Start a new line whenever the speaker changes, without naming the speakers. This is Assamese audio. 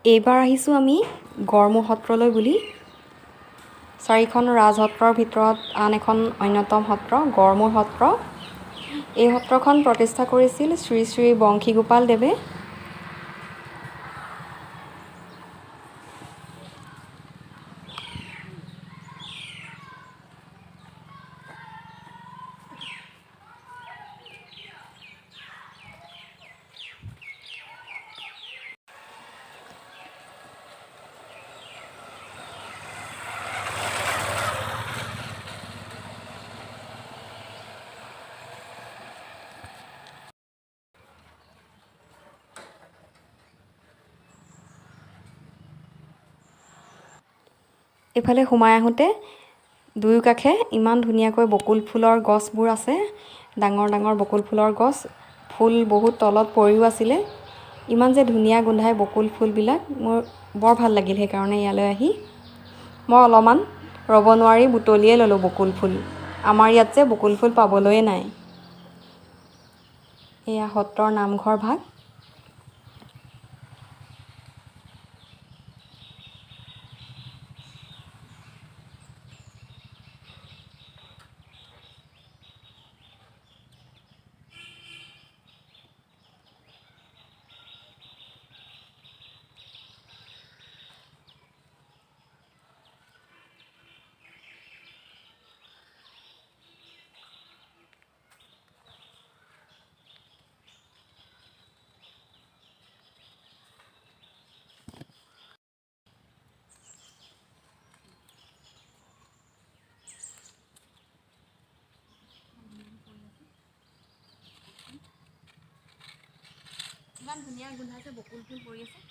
এইবাৰ আহিছোঁ আমি গড়মূৰ সত্ৰলৈ বুলি। 4খন ৰাজসত্ৰৰ ভিতৰত আন এখন অন্যতম সত্ৰ গড়মূৰ সত্ৰ। এই সত্ৰখন প্ৰতিষ্ঠা কৰিছিল শ্ৰী শ্ৰী বংশীগোপাল দেৱে। এইফালে সোমাই আহোঁতে দুয়ো কাষে ইমান ধুনীয়াকৈ বকুল ফুলৰ গছবোৰ আছে, ডাঙৰ ডাঙৰ বকুল ফুলৰ গছ। ফুল বহুত তলত পৰিও আছিলে। ইমান যে ধুনীয়া গোন্ধাই বকুল ফুলবিলাক, মোৰ বৰ ভাল লাগিল সেইকাৰণে ইয়ালৈ আহি। মই অলপমান ৰ'ব নোৱাৰি বুটলিয়ে ল'লোঁ বকুল ফুল। আমাৰ ইয়াত যে বকুল ফুল পাবলৈয়ে নাই। এয়া সত্ৰৰ নামঘৰ ভাগ। ইমান ধুনীয়া গোন্ধাইছে, বকুল ফুল পৰি আছে।